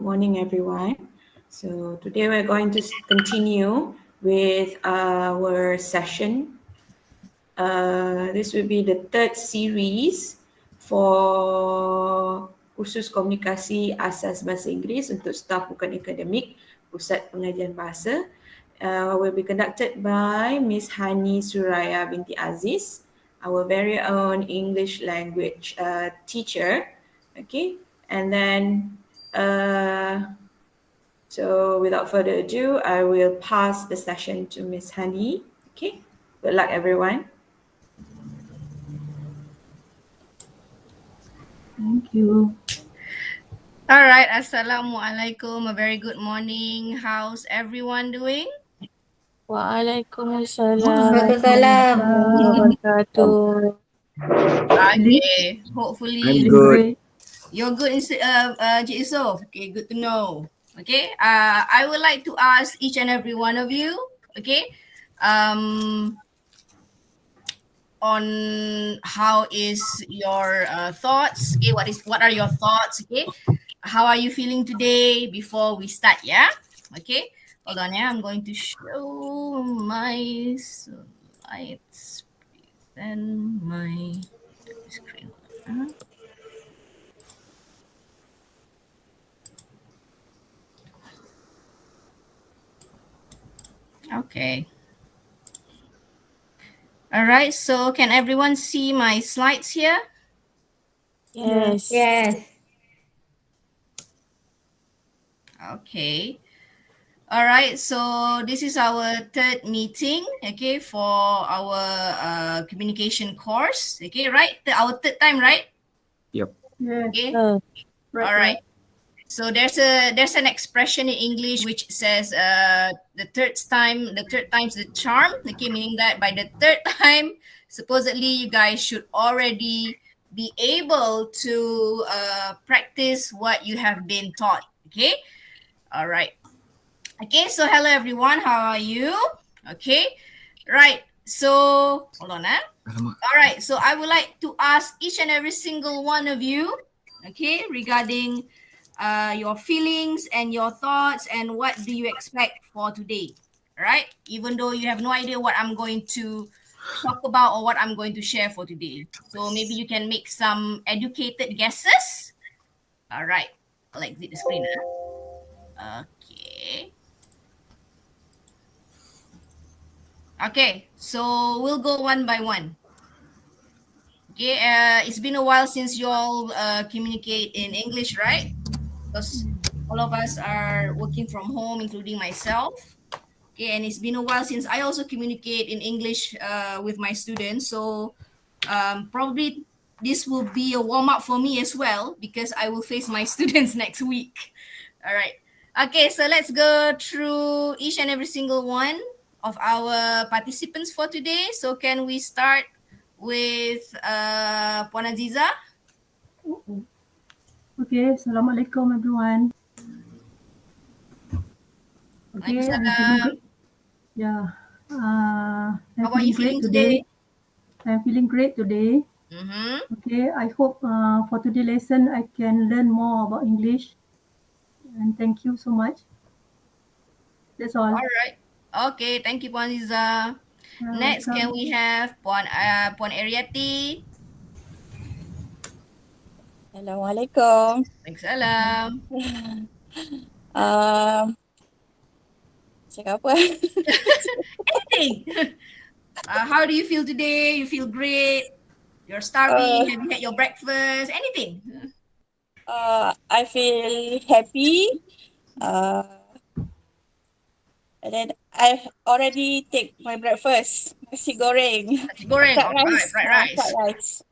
morning, everyone. So today we're going to continue with our session. This will be the third series for Kursus Komunikasi Asas Bahasa Inggeris untuk Staf, Bukan, Akademik, Pusat Pengajian Bahasa. Will be conducted by Miss Hani Suraya binti Aziz, our very own English language teacher. Okay, and then so without further ado, I will pass the session to Miss Hani. Okay, good luck, everyone. Thank you. All right, Assalamualaikum. A very good morning. How's everyone doing? Waalaikumsalam. Waalaikumsalam. Wabarakatuh. Okay, hopefully Feeling great. you're good instead of Cik Yusof. Okay, good to know. Okay, I would like to ask each and every one of you, okay, on how is your thoughts? Okay, what are your thoughts? Okay, how are you feeling today before we start? Yeah, okay. Hold on, yeah. I'm going to show my slides and my screen. Okay. All right. So can everyone see my slides here? Yes. Yes. Okay. All right. So this is our third meeting, okay, for our communication course. Okay, right? Our third time, right? Yes. Okay. Uh, All right. So there's an expression in English which says the third time's the charm. Okay, meaning that by the third time, supposedly you guys should already be able to practice what you have been taught. Okay. All right. Okay, so hello everyone, how are you? Okay, right, so hold on. All right, so I would like to ask each and every single one of you, okay, regarding your feelings and your thoughts and what do you expect for today. All right, even though you have no idea what I'm going to talk about or what I'm going to share for today, so maybe you can make some educated guesses. All right, I'll exit the screen. Okay. Okay, so we'll go one by one. Okay, it's been a while since you all communicate in English, right? Because all of us are working from home, including myself. Okay, and it's been a while since I also communicate in English with my students. So probably this will be a warm up for me as well because I will face my students next week. All right. Okay, so let's go through each and every single one of our participants for today. So can we start with Puan Aziza? Okay, Assalamualaikum everyone. Okay, I'm feeling good. Yeah. I'm How are you feeling today? I'm feeling great today. Mm-hmm. Okay, I hope for today's lesson I can learn more about English. And thank you so much. That's all. All right. Okay, thank you, Puan Aziza. Next, can we have Puan Ariati? Assalamualaikum. Waalaikumsalam. Cakap apa? Anything. How do you feel today? You feel great? You're starving? Have you had your breakfast? Anything? I feel happy. And then I already take my breakfast. Nasi goreng. Nasi goreng. Fried All right, rice. fried rice. Fried rice.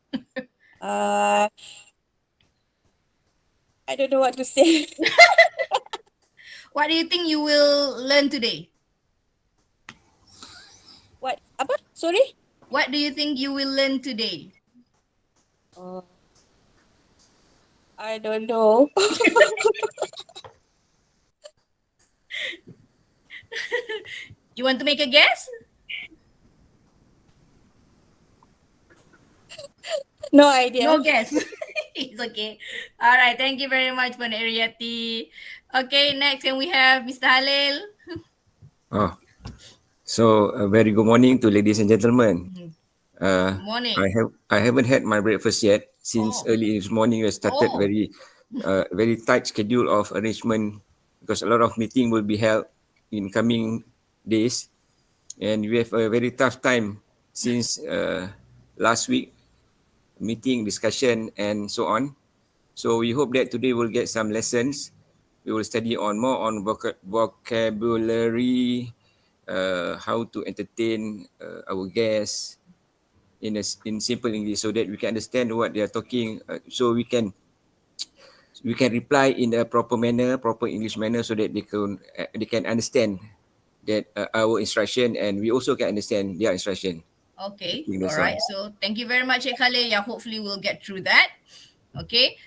I don't know what to say. What do you think you will learn today? What? Apa? Sorry? What do you think you will learn today? I don't know. You want to make a guess? No idea. No guess. It's okay. All right. Thank you very much, Puan Eriati. Okay, next can we have Mr. Halil? Oh, so a very good morning to ladies and gentlemen. Good morning. I haven't had my breakfast yet since Oh. early this morning. I started Oh. very tight schedule of arrangement because a lot of meeting will be held in coming days, and we have a very tough time since last week meeting discussion and so on. So we hope that today we'll get some lessons. We will study on more on vocabulary, how to entertain our guests in simple English so that we can understand what they are talking, so we can reply in a proper manner, proper English manner, so that they can understand that our instruction, and we also can understand their instruction. Okay. think All that's right. all. So thank you very much, Khalil. Yeah, hopefully we'll get through that. Okay.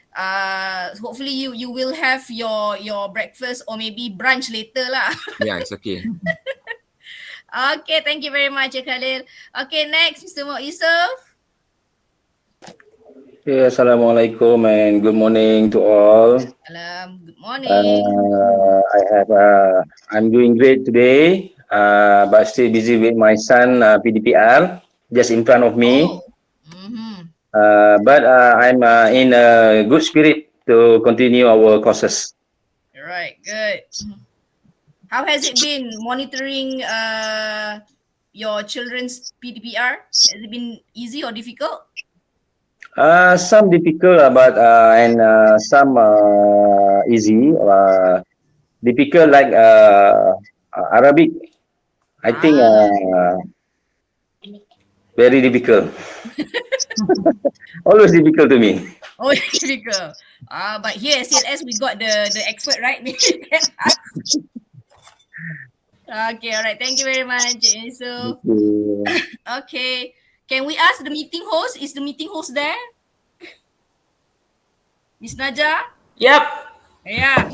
Hopefully you will have your breakfast or maybe brunch later lah. Yeah, it's okay. Okay. Thank you very much, Khalil. Okay. Next, Mr. Mo Yusuf. Assalamualaikum and good morning to all. Good morning. I'm doing great today, but still busy with my son PDPR just in front of me. Oh. Mm-hmm. But I'm in a good spirit to continue our courses. All right. Good. How has it been monitoring your children's PDPR? Has it been easy or difficult? Some difficult, but and some easy. Difficult like Arabic. I think very difficult. Always difficult to me. Oh, difficult. But here at CLS we got the expert, right? Okay, all right. Thank you very much, Yusuf. Okay. Can we ask the meeting host? Is the meeting host there? Miss Naja? Yep. Yeah.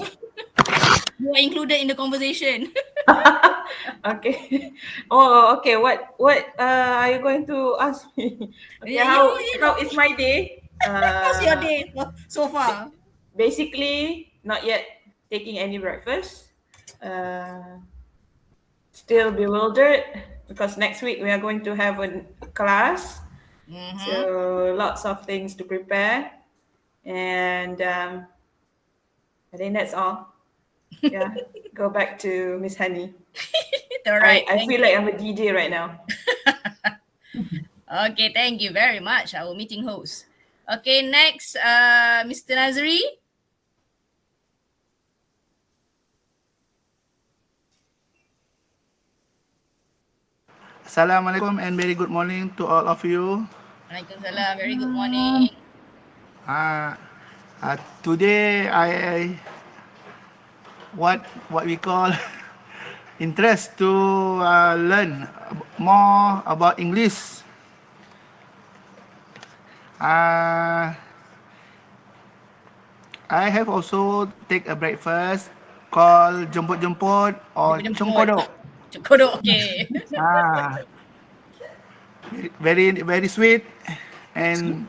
You are included in the conversation. Okay. Oh, okay. What are you going to ask me? Okay. Yeah, How you know. is my day? How's your day so far? Basically, not yet taking any breakfast. Still bewildered because next week we are going to have a class. Mm-hmm. So lots of things to prepare, and I think that's all. Yeah, go back to Miss Honey. All right. I feel like I'm a DJ right now. Okay, thank you very much, our meeting host. Okay, next, Mr. Nazri. Assalamualaikum and very good morning to all of you. Waalaikumsalam, very good morning. Today I what we call interest to learn more about English. I have also take a breakfast called jemput-jemput or congkodok. Congkodok, okay. Very sweet and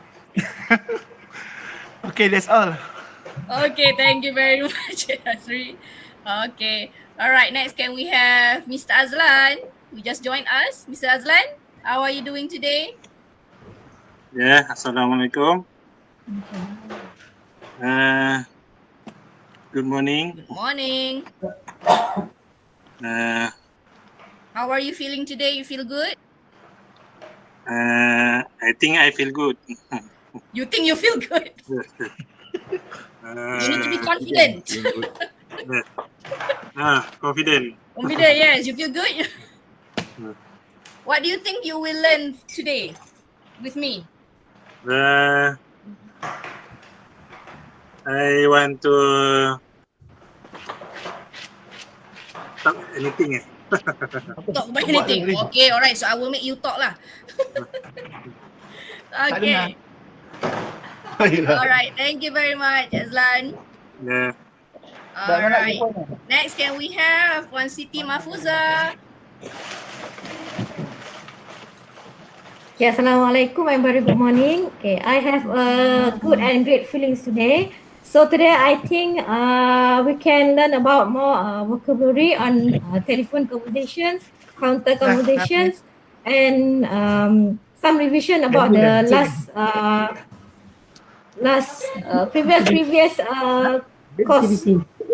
okay, that's all. Okay, thank you very much, Nazri. Okay, all right. Next, can we have Mr. Azlan, who just joined us? Mr. Azlan, how are you doing today? Yeah, Assalamualaikum. Good morning. Good morning. How are you feeling today? You feel good? I think I feel good. You think you feel good? You need to be confident. Confident. Confident, yes. You feel good? What do you think you will learn today with me? I want to talk anything. Talk about anything. Okay, all right. So I will make you talk lah. Okay. All right. Thank you very much, Azlan. Yeah. All right. Next, can we have Wan Siti Mahfuza? Okay, Assalamualaikum and very good morning. Okay, I have good and great feelings today. So today I think we can learn about more vocabulary on telephone conversations, counter conversations, and some revision about the previous course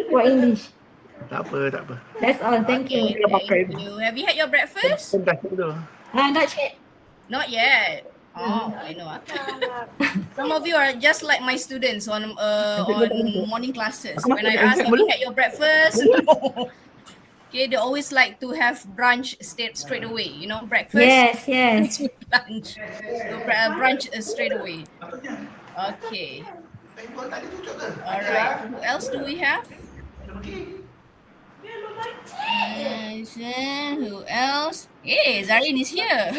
for English. Tak apa. That's all. Thank you. Okay, thank you. Have you had your breakfast? Not yet. Not yet. Oh, I know. Some of you are just like my students on morning classes. When I ask, have you had your breakfast? No. Okay, they always like to have brunch straight away. You know, breakfast. Yes. Lunch. So brunch straight away. Okay. All right. Who else do we have? Who else? Hey, Zarin is here.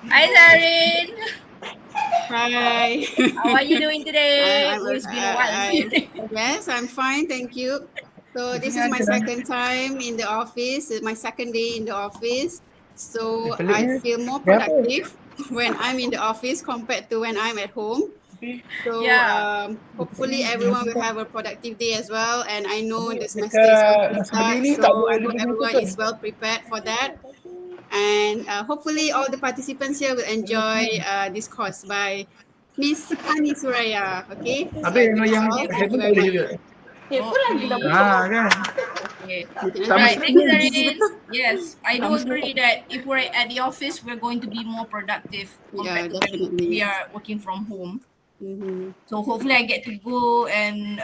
Hi, Zarin. Hi. How are you doing today? It's been a while. Yes, I'm fine. Thank you. So this is my second time in the office, my second day in the office. So I feel more productive when I'm in the office compared to when I'm at home. So hopefully everyone will have a productive day as well. And I know the semester is going to start, so I hope everyone is well prepared for that. And hopefully all the participants here will enjoy this course by Miss Hani Suraya. Okay. So Habis yang thank you very much. Okay. Right. Thank you, Zarin. Yes, I do agree that if we're at the office, we're going to be more productive compared to when we are working from home. So hopefully I get to go and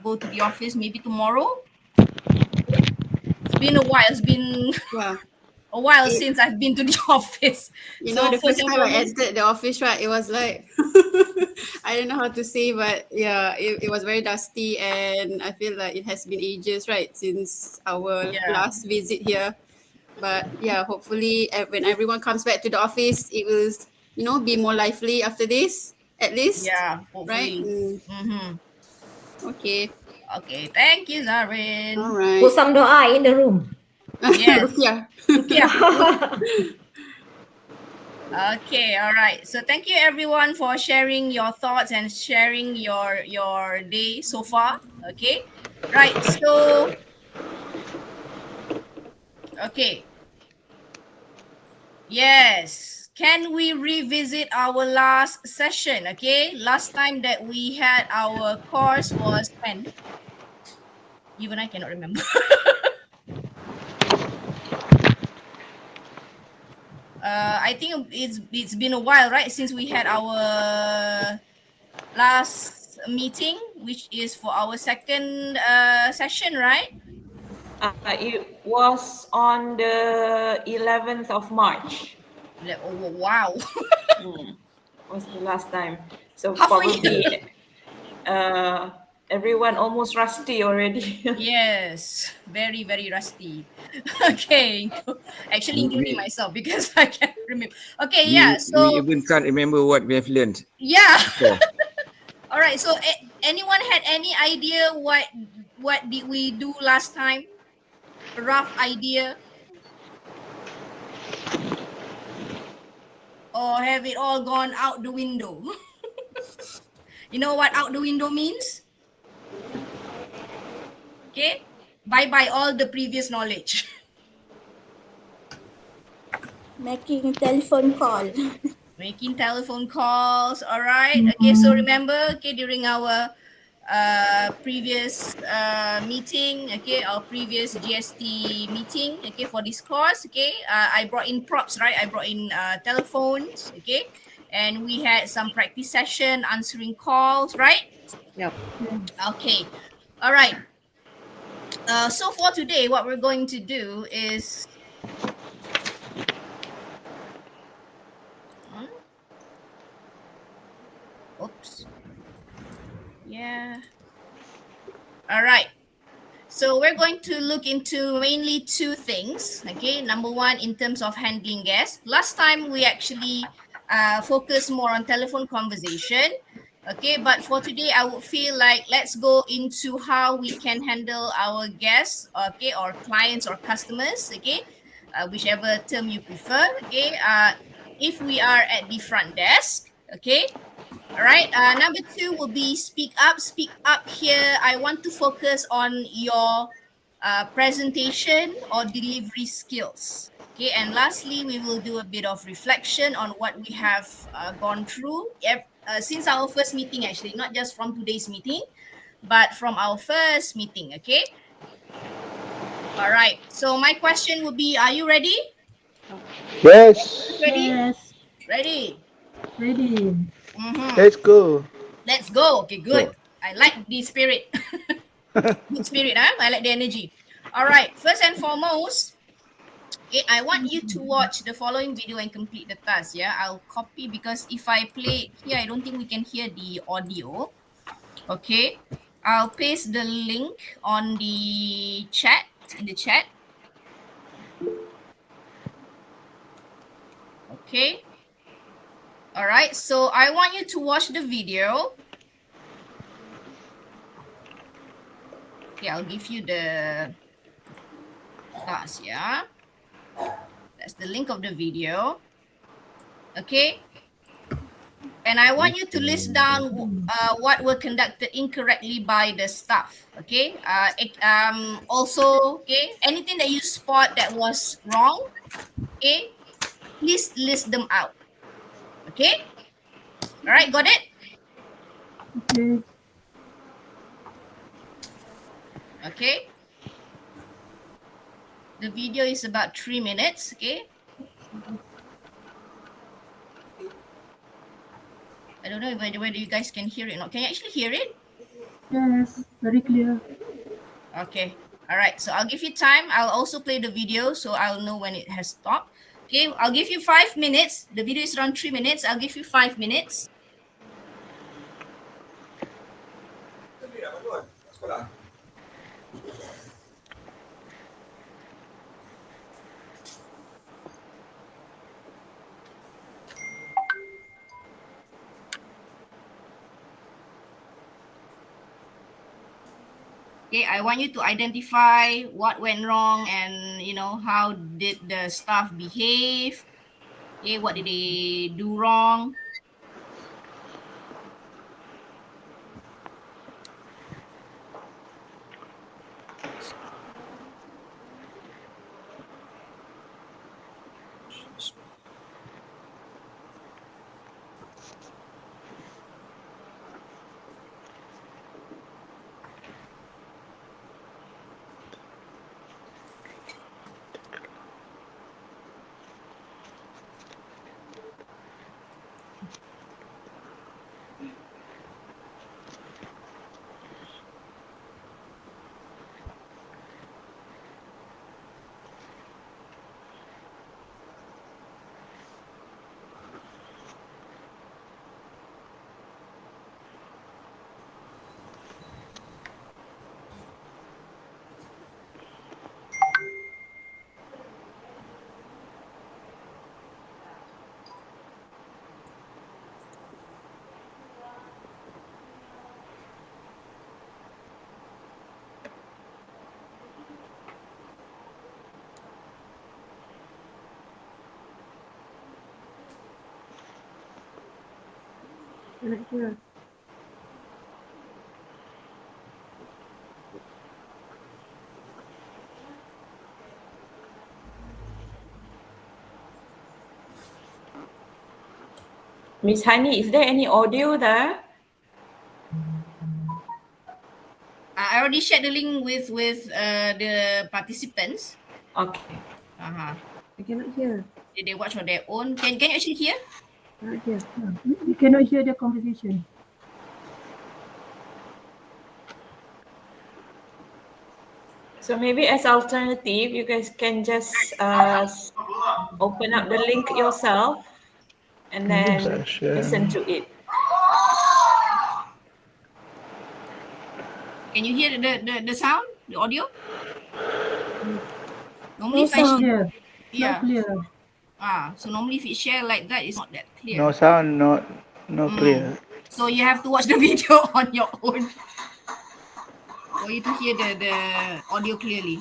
go to the office maybe tomorrow. It's been a while. It's been a while since I've been to the office. You know, the first time I entered the office, right, it was like I don't know how to say, but yeah, it was very dusty, and I feel like it has been ages, right, since our last visit here. But yeah, hopefully when everyone comes back to the office, it will, be more lively after this, at least. Yeah, hopefully. Right? Okay. Okay, thank you, Zarin. All right. Put some doa in the room. Yes. Yeah. Okay, all right. So thank you everyone for sharing your thoughts and sharing your day so far. Okay. Right. So okay. Yes. Can we revisit our last session? Okay. Last time that we had our course was when? Even I cannot remember. I think it's been a while, right, since we had our last meeting, which is for our second session, right? It was on the 11th of March. Oh, wow. Was the last time. So Halfway. probably everyone almost rusty already. Yes, very, very rusty. Okay, actually including myself because I can't remember. Okay, so we even can't remember what we have learned. Yeah. All right. So anyone had any idea what did we do last time? A rough idea? Or have it all gone out the window? You know what out the window means? Okay. Bye-bye all the previous knowledge. Making telephone call. Making telephone calls. All right. Okay. So remember, okay, during our previous meeting, okay, our previous GST meeting, okay, for this course, okay, I brought in props, right? I brought in telephones, okay, and we had some practice session answering calls, right? Yep. Okay. All right. So for today, what we're going to do is oops. Yeah. All right. So we're going to look into mainly two things. Okay. Number one, in terms of handling guests. Last time we actually focused more on telephone conversation. Okay. But for today, I would feel like let's go into how we can handle our guests, okay, or clients or customers. Okay. whichever term you prefer. Okay. If we are at the front desk, okay. All right. Number 2 will be speak up. Speak up here. I want to focus on your presentation or delivery skills. Okay. And lastly, we will do a bit of reflection on what we have gone through since our first meeting, actually, not just from today's meeting, but from our first meeting. Okay. All right. So my question would be, are you ready? Yes. Ready? Yes. Ready. Ready. Let's go. Let's go. Okay, good. I like the spirit. Good spirit, huh? I like the energy. All right. First and foremost, okay, I want you to watch the following video and complete the task. Yeah, I'll copy because if I play it here, I don't think we can hear the audio. Okay. I'll paste the link on the chat, in the chat. Okay. All right. So I want you to watch the video. Okay, I'll give you the task, yeah. That's the link of the video. Okay. And I want you to list down what were conducted incorrectly by the staff. Okay. Also, okay, anything that you spot that was wrong, okay, please list them out. Okay. All right, got it? Okay. Okay. The video is about 3 minutes. Okay. I don't know whether you guys can hear it or not. Can you actually hear it? Yes, very clear. Okay. All right. So I'll give you time. I'll also play the video so I'll know when it has stopped. Okay. I'll give you 5 minutes. The video is around 3 minutes. I'll give you 5 minutes. Okay, I want you to identify what went wrong and, how did the staff behave? Okay, what did they do wrong? Right here. Miss Hani, is there any audio there? I already shared the link with the participants. Okay. I cannot hear. Did they watch on their own? Can you actually hear? Right here. We cannot hear the conversation. So maybe as alternative, you guys can just open up the link yourself and then listen to it. Can you hear the sound, the audio? Normally, No if I sound here. yeah. Not clear. So normally if it share like that, it's not that clear. No sound, no clear. So you have to watch the video on your own for you to hear the audio clearly.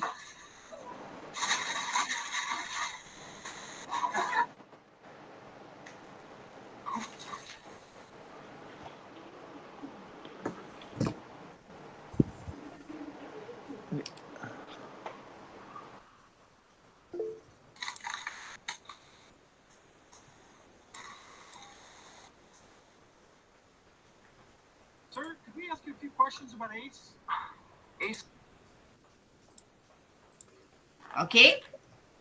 ask you a few questions about ACE? ACE. Okay.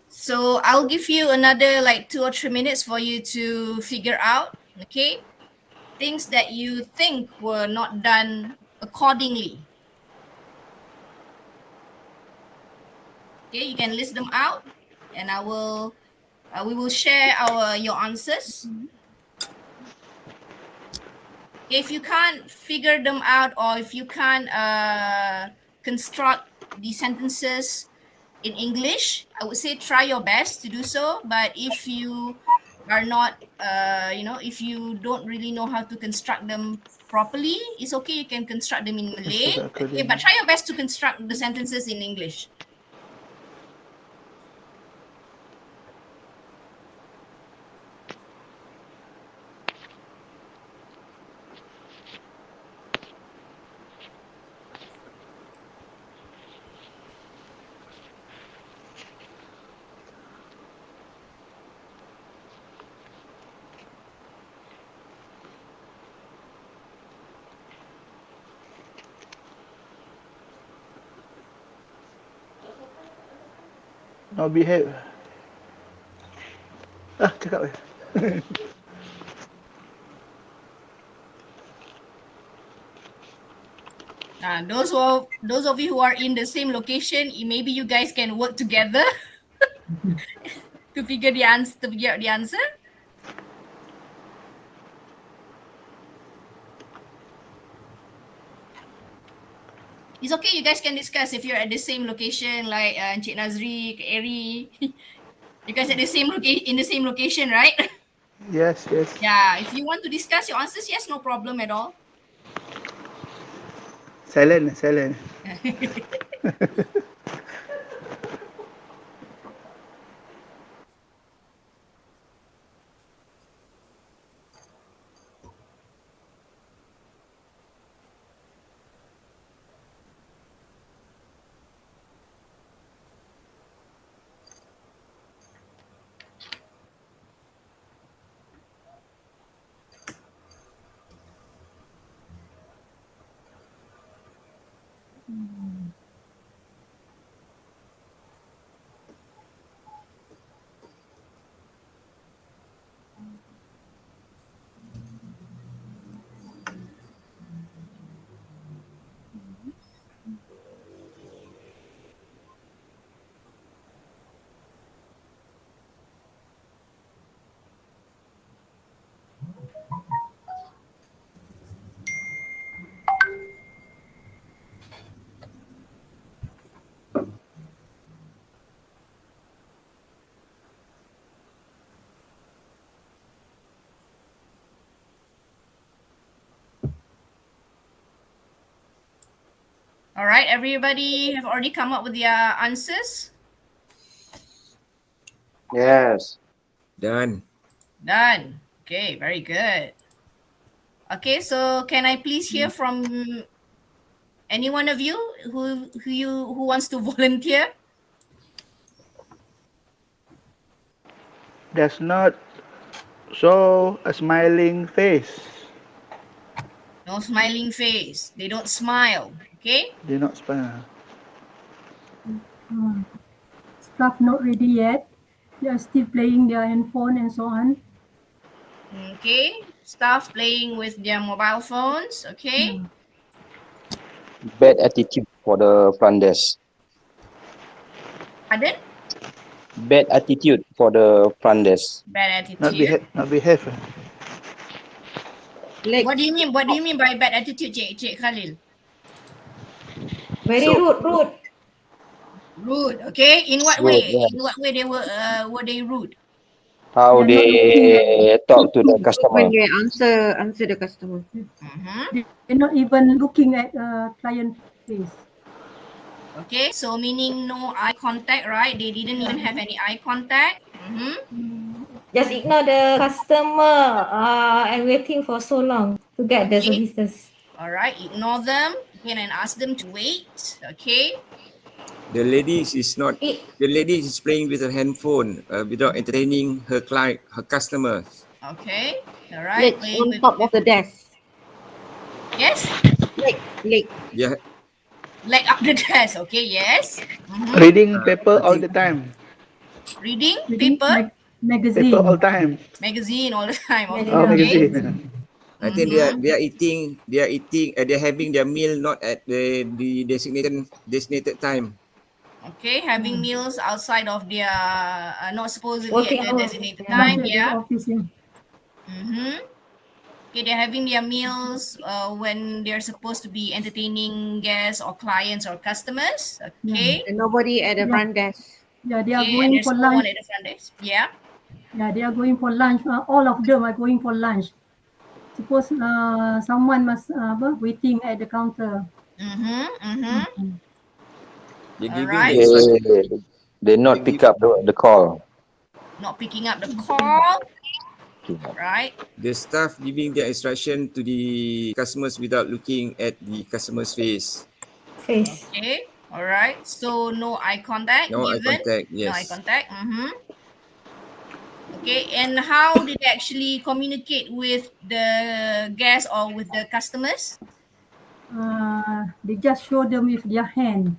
So I'll give you another like 2 or 3 minutes for you to figure out, okay, things that you think were not done accordingly. Okay, you can list them out, and we will share your answers. Okay, if you can't figure them out, or if you can't construct the sentences in English, I would say try your best to do so. But if you are not, if you don't really know how to construct them properly, it's okay. You can construct them in Malay. Okay, but try your best to construct the sentences in English. No behave. Cakap weh. Those of you who are in the same location, maybe you guys can work together to figure out the answer. It's okay, you guys can discuss if you're at the same location, like Encik Nazri, Eri. You guys at the same in the same location, right? Yes. Yeah, if you want to discuss your answers, yes, no problem at all. Silent. All right, everybody have already come up with their answers? Yes. Done. Okay, very good. Okay, so can I please hear from any one of you who wants to volunteer? Does not show a smiling face. No smiling face. They don't smile. Okay. They not smile. Staff not ready yet. They are still playing their handphone and so on. Okay. Staff playing with their mobile phones. Okay. Bad attitude for the front desk. Pardon? Bad attitude for the front desk. Bad attitude. Not behave. What do you mean? What do you mean by bad attitude, Cik Khalil? Very rude. Rude. Okay. In what Rude, way? yeah. In what way were they rude? How they talk to the customer. When they answer the customer. They're not even looking at client face. Okay, so meaning no eye contact, right? They didn't even have any eye contact. Just ignore the customer and waiting for so long to get the services. All right, ignore them again and ask them to wait. Okay. The lady is playing with her handphone without entertaining her Okay. customers. All right. Legs on top of the desk. Yes. Leg. Yeah, Leg up the desk. Okay, yes. Reading paper all the time. Reading Reading paper, magazine. Paper all time. magazine all the time. Oh, Okay. magazine. I think they are eating, they're having their meal not at the designated time. Okay, having meals outside of their not supposedly Working at the hours. designated Yeah. time. Not at the Yeah. office, yeah. Okay, they're having their meals when they're supposed to be entertaining guests or clients or customers. Okay. And nobody at the front desk. Yeah, they are Okay, and going there's for no one lunch. at the front desk. Yeah. Yeah, they are going for lunch. All of them are going for lunch. Suppose someone must waiting at the counter. They're All giving right. the instruction. They not pick up the call. Not picking up the call. Right. The staff giving their instruction to the customers without looking at the customer's face. Face. Okay. All right. So no eye contact No eye given. contact, No eye yes. contact. Okay. And how did they actually communicate with the guests or with the customers? They just show them with their hand.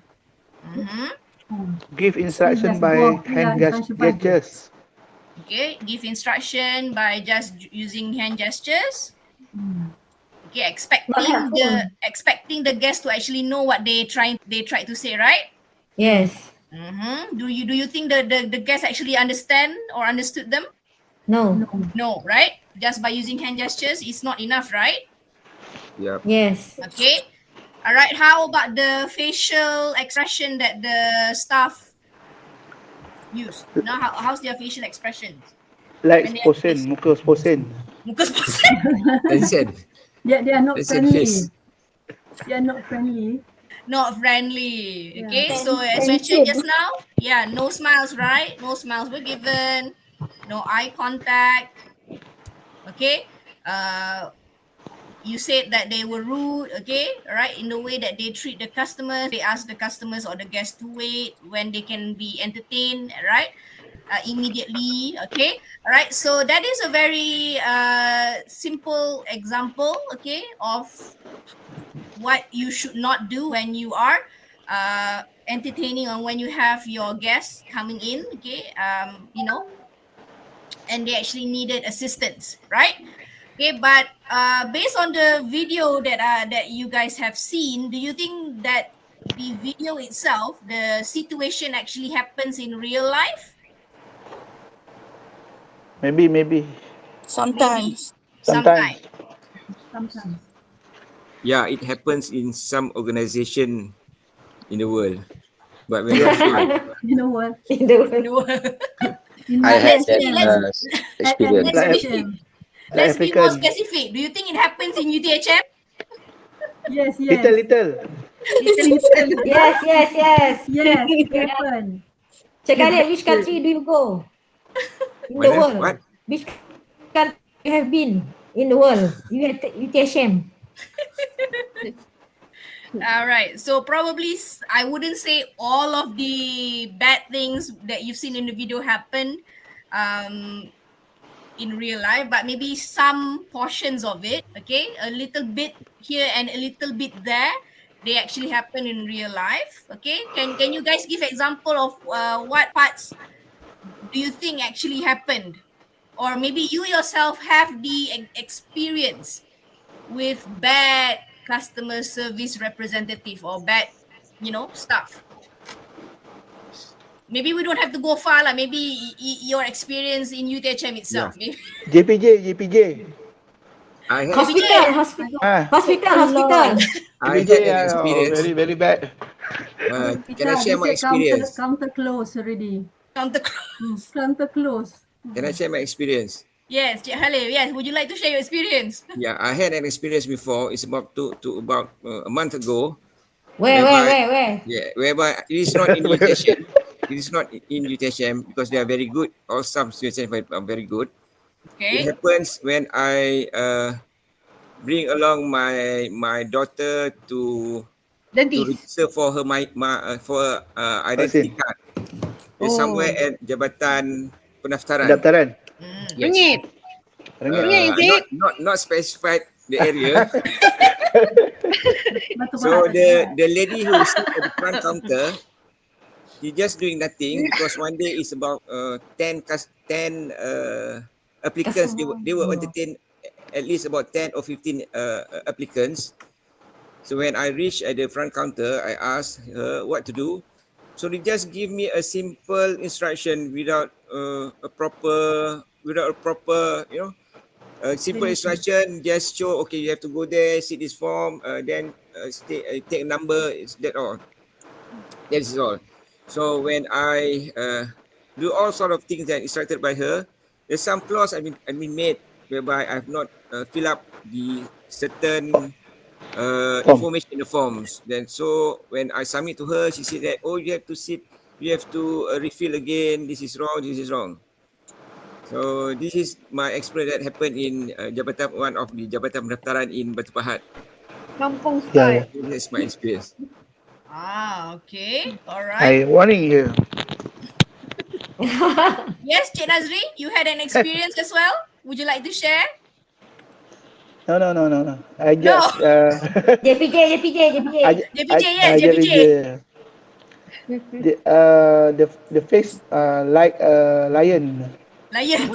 Give instruction Yes, by go. hand Yeah, instruction by- gestures. Okay. Give instruction by just using hand gestures. Okay. Expecting the guest to actually know what they tried to say, right? Yes. Do you think the guests actually understand or understood them? No. No, right? Just by using hand gestures is not enough, right? Yeah. Yes. Okay. All right. How about the facial expression that the staff use? Now, how's their facial expressions? Like When they sposen, muka sposen. Muka sposen. Tencent. They are not Tencent friendly. face. They are not friendly. Not friendly. Yeah. Okay. So as mentioned just now, yeah, no smiles, right? No smiles were given. No eye contact. Okay. You said that they were rude, okay, right? In the way that they treat the customers, they ask the customers or the guests to wait when they can be entertained, right? Immediately, okay, all right. So that is a very simple example, okay, of what you should not do when you are entertaining or when you have your guests coming in, okay, and they actually needed assistance, right? Okay, but based on the video that you guys have seen, do you think that the video itself, the situation actually happens in real life? Maybe. Sometimes. Sometimes. Sometimes. Yeah, it happens in some organization in the world. But we're not sure. You know what? In the world. No. I had Let's experience. Let's be more specific. Do you think it happens in UTHM? Yes. Little. Yes. Yes, it happened. Check out which country do you go? In the Mana? world. What? Which country you have been in the world? You had UTHM. All right. So probably I wouldn't say all of the bad things that you've seen in the video happen in real life, but maybe some portions of it, okay, a little bit here and a little bit there, they actually happen in real life. Okay, can you guys give example of what parts do you think actually happened, or maybe you yourself have the experience with bad customer service representative or bad staff? Maybe we don't have to go far, maybe your experience in UTHM itself. Yeah. JPJ. I had Hospital. I had an experience. Very bad. Can I share my experience? Counter close already. Counter close. Counter close. Can I share my experience? Yes, Halil, yes. Would you like to share your experience? Yeah, I had an experience before. It's about about a month ago. Where? Yeah, whereby it is not in UTHM. It is not in UTHM because they are very good. All staff UTHM are very good. Okay. It happens when I bring along my daughter to register for her identity card. It's somewhere at Jabatan Pendaftaran. Yes. Ringgit, is it? Not specified the area. So the lady who is at the front counter, she just doing nothing because one day is about 10 applicants. They will entertain at least about 10 or 15 applicants. So when I reached at the front counter, I asked her what to do. So they just give me a simple instruction without a proper, simple instruction. Just show, okay, you have to go there, see this form, then take a number. It's that all. That is all. So when I do all sort of things that instructed by her, there's some clause I mean made whereby I've not fill up the certain information in the forms. Then so when I submit to her, she said that, oh, you have to refill again. This is wrong. This is wrong. So this is my experience that happened in one of the Jabatan Pendaftaran in Batu Pahat. Kampung style. This is my experience. Okay. All right. I warning you. Yes, Cik Nazri, you had an experience as well. Would you like to share? No. I just JPJ. The face like a lion. Lion.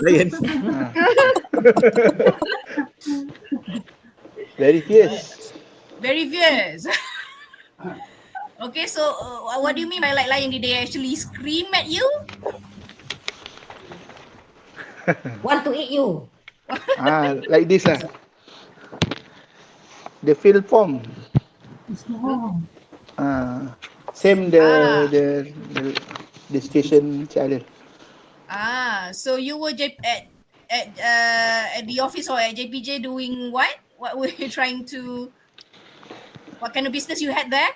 Very fierce. Very fierce. Okay, so what do you mean by like lion? Did they actually scream at you? Want to eat you. Like this. The field form. Same the station challenge. So you were at the office or at JPJ doing what? What were you trying to? What kind of business you had there?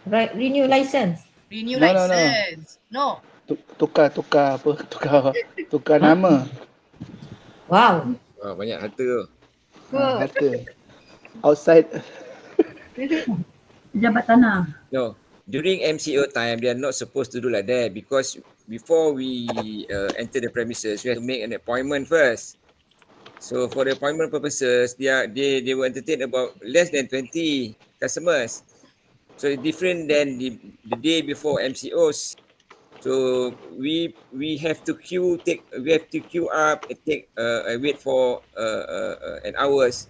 Right, renew license. Renew license. No. Tukar nama. Wow. Banyak harta tu. Harta. Outside. Pejabat tanah. No. During MCO time, they are not supposed to do like that because before we enter the premises, we have to make an appointment first. So for the appointment purposes, they will entertain about less than 20 customers. So it's different than the day before MCOs. So we have to queue up and wait for an hours.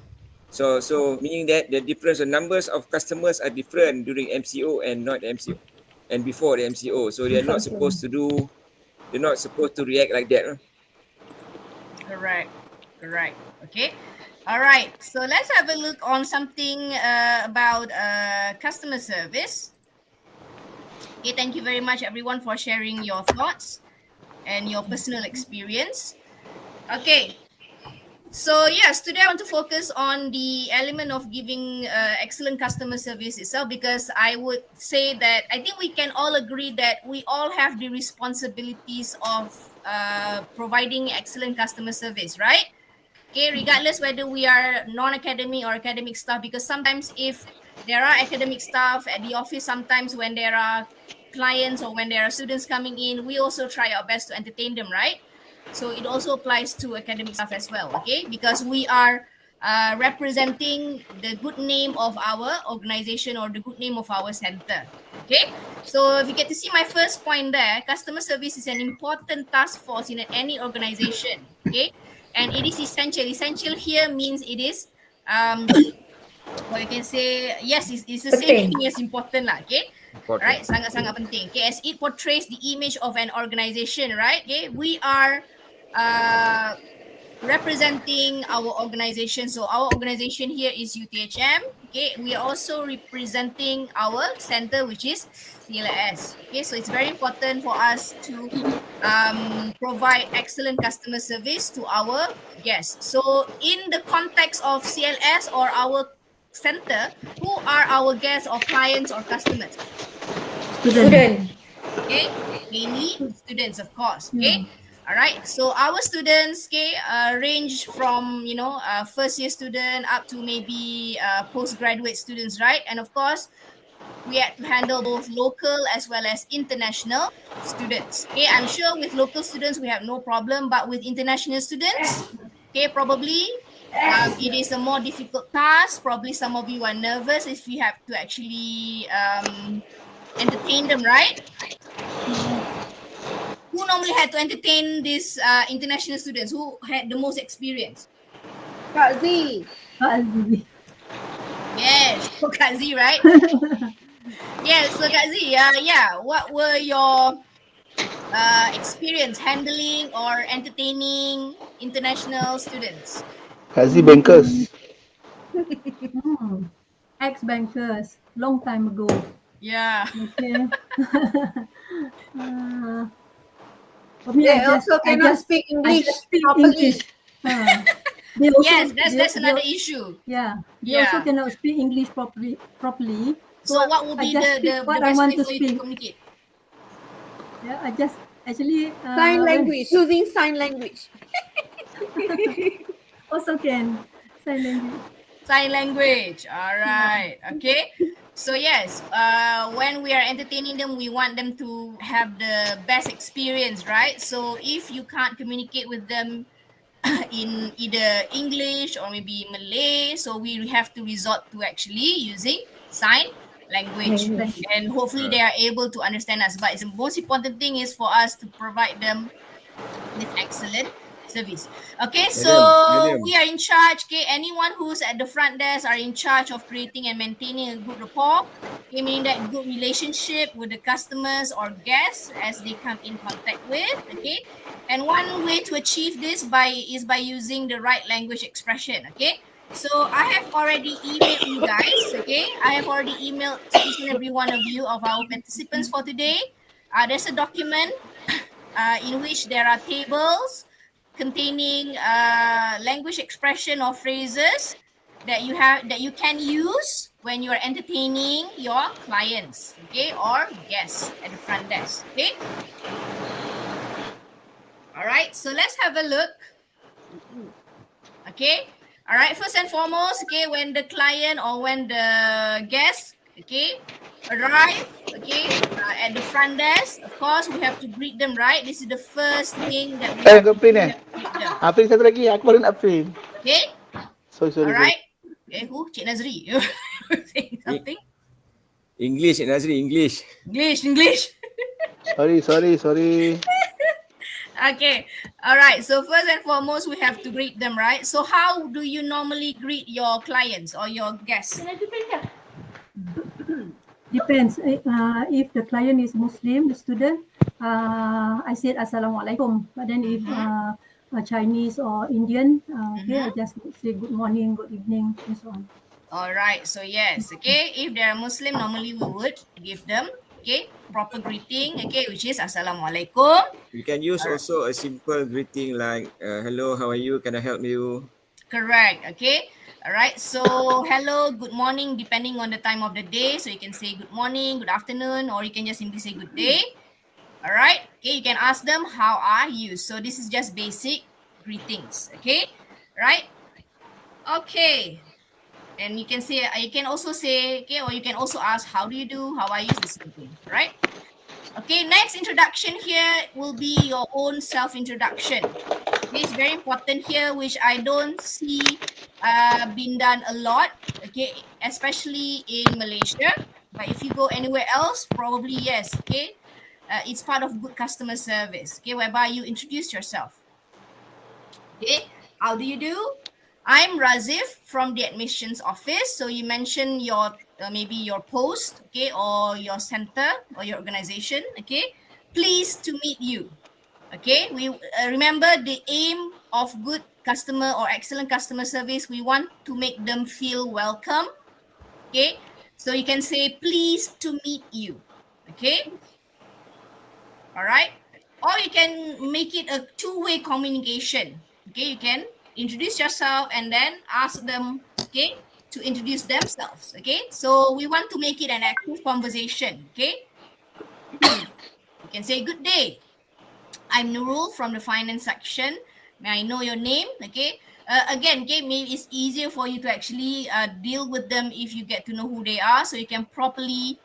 So meaning that the difference, the numbers of customers are different during MCO and not MCO and before the MCO. So they're not supposed to react like that. Correct. Okay. All right. So let's have a look on something about customer service. Okay, thank you very much everyone for sharing your thoughts and your personal experience. Okay. So yes, today I want to focus on the element of giving excellent customer service itself, because I would say that I think we can all agree that we all have the responsibilities of providing excellent customer service, right? Okay, regardless whether we are non-academic or academic staff, because sometimes if there are academic staff at the office, sometimes when there are clients or when there are students coming in, we also try our best to entertain them, right? So it also applies to academic staff as well, okay? Because we are representing the good name of our organization or the good name of our center, okay? So if you get to see my first point there, customer service is an important task force in any organization, okay? And it is essential. Essential here means it is, what you can say, yes, it's the same thing as important lah, okay? Important. Right, sangat-sangat penting. Okay, as it portrays the image of an organization, right? Okay, we are representing our organization. So our organization here is UTHM. Okay, we are also representing our center, which is CLS. Okay, so it's very important for us to provide excellent customer service to our guests. So in the context of CLS or our center, who are our guests or clients or customers? Student. Okay, mainly students, of course. Okay. All right, so our students, okay, range from, first year student up to maybe postgraduate students, right? And of course, we had to handle both local as well as international students. Okay, I'm sure with local students we have no problem, but with international students, okay, probably It is a more difficult task. Probably some of you are nervous if you have to actually entertain them, right? Who normally had to entertain these international students? Who had the most experience? Kak Z. Kak Z. Yes, so Kak Z, right? Yes, so Kak Z, yeah. What were your experience handling or entertaining international students? Kak Z bankers. Ex-bankers, long time ago. Yeah. Okay. For me, They also cannot speak English properly. They also, yes, that's another issue. Yeah, they also cannot speak English properly. So what would be the best way for you to communicate? Yeah, I just actually sign language, using sign language. Also can sign language. Sign language. All right. Okay. So yes, when we are entertaining them, we want them to have the best experience, right? So if you can't communicate with them in either English or maybe Malay, so we have to resort to actually using sign language, and hopefully they are able to understand us. But the most important thing is for us to provide them with excellent service. Okay, so we are in charge. Okay, anyone who's at the front desk are in charge of creating and maintaining a good rapport. Okay, meaning that good relationship with the customers or guests as they come in contact with. Okay, and one way to achieve this is by using the right language expression. Okay, so I have already emailed you guys. Okay, I have already emailed to each and every one of you of our participants for today. There's a document in which there are tables containing language expression or phrases that you can use when you're entertaining your clients, okay, or guests at the front desk. Okay. All right. So let's have a look. Okay. All right. First and foremost, okay, when the client or when the guest, okay, arrive, okay, at the front desk, of course, we have to greet them, right? This is the first thing that we have to greet them. April satu lagi, aku baru nak print. Okay. Sorry. All right. Okay, who? Cik Nazri. You saying something? English, Cik Nazri, English. English. Sorry. Okay. All right. So first and foremost, we have to greet them, right? So how do you normally greet your clients or your guests? Depends. If the client is Muslim, the student, I said Assalamualaikum. But then if Chinese or Indian, okay, I just say good morning, good evening, and so on. All right. So yes, okay. If they are Muslim, normally we would give them, okay, proper greeting, okay, which is Assalamualaikum. You can use also a simple greeting like, hello, how are you? Can I help you? Correct. Okay. All right. So hello, good morning, depending on the time of the day. So you can say good morning, good afternoon, or you can just simply say good day. All right. Okay. You can ask them, how are you? So this is just basic greetings. Okay. Right. Okay. And you can say, you can also say, okay, or you can also ask, how do you do? How are you? This sort of thing, right? Okay, next introduction here will be your own self-introduction. Okay, it's very important here, which I don't see been done a lot, okay, especially in Malaysia. But if you go anywhere else, probably yes, okay. It's part of good customer service, okay, whereby you introduce yourself. Okay, how do you do? I'm Razif from the admissions office. So you mention your maybe your post, okay, or your center or your organization, okay. Pleased to meet you. Okay, we remember the aim of good customer or excellent customer service. We want to make them feel welcome. Okay, so you can say pleased to meet you. Okay, all right, or you can make it a two-way communication. Okay, you can introduce yourself and then ask them, okay, to introduce themselves. Okay, so we want to make it an active conversation. Okay, you can say good day, I'm Nurul from the finance section. May I know your name? Okay, again, okay, maybe it's easier for you to actually deal with them if you get to know who they are, so you can properly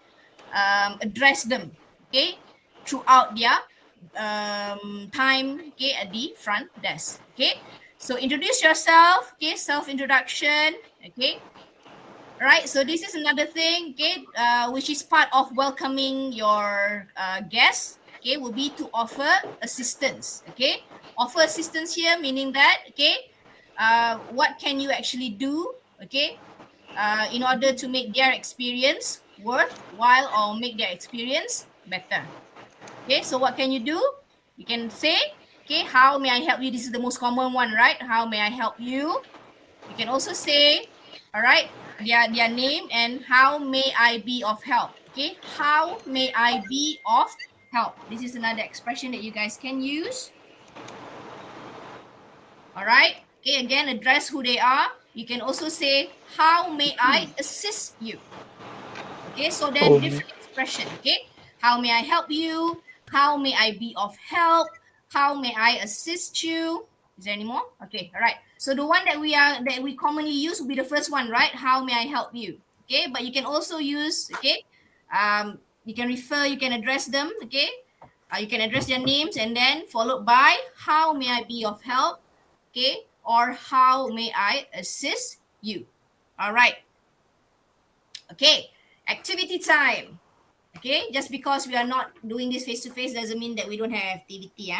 address them, okay, throughout their time, okay, at the front desk. Okay, So introduce yourself, okay, self-introduction, okay. All right, so this is another thing, okay, which is part of welcoming your guests, okay, will be to offer assistance, okay. Offer assistance here meaning that, okay, what can you actually do, okay, in order to make their experience worthwhile or make their experience better. Okay, so what can you do? You can say, okay, how may I help you? This is the most common one, right? How may I help you? You can also say, all right, their name and how may I be of help? Okay, how may I be of help? This is another expression that you guys can use. All right, okay, again, address who they are. You can also say, how may I assist you? Okay, so then different expression, okay? How may I help you? How may I be of help? How may I assist you? Is there any more? Okay, all right. So the one that we commonly use will be the first one, right? How may I help you? Okay, but you can also use, okay, you can refer, you can address them, okay? You can address their names and then followed by how may I be of help? Okay, or how may I assist you? All right. Okay, activity time. Okay, just because we are not doing this face-to-face doesn't mean that we don't have activity.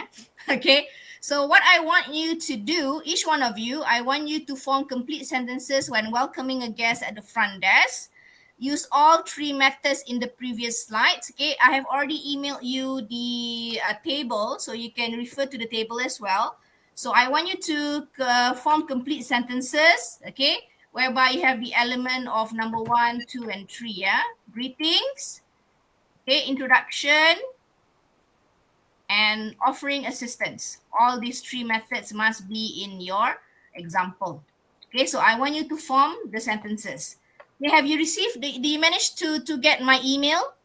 Okay, so what I want you to do, each one of you, I want you to form complete sentences when welcoming a guest at the front desk. Use all three methods in the previous slides. Okay, I have already emailed you the table, so you can refer to the table as well. So I want you to form complete sentences, okay, whereby you have the element of number 1, 2, and 3, yeah? Greetings, okay, introduction, and offering assistance. All these three methods must be in your example. Okay, so I want you to form the sentences. Okay, have you received, do you manage to get my email?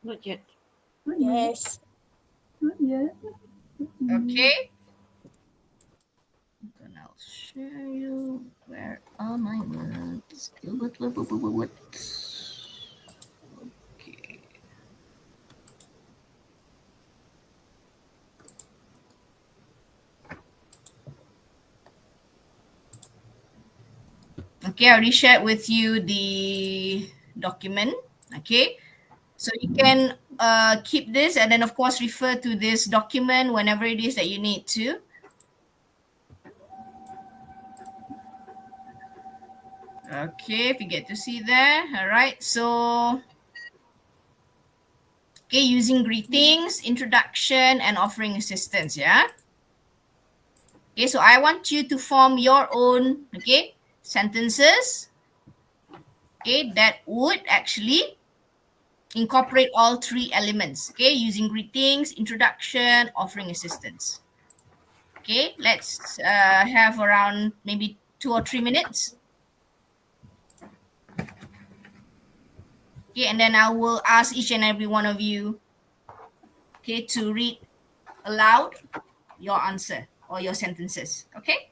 Not yet. Yes. Not yet. Okay. Then I'll share you. Where are my notes? What? Okay. Okay, I already shared with you the document. Okay, so you can keep this and then of course refer to this document whenever it is that you need to. Okay, if you get to see there. All right, so okay, using greetings, introduction, and offering assistance, yeah? Okay, so I want you to form your own, okay, sentences, okay, that would actually incorporate all three elements, okay, using greetings, introduction, offering assistance. Okay, let's have around maybe 2 or 3 minutes. Okay, and then I will ask each and every one of you, okay, to read aloud your answer or your sentences, okay?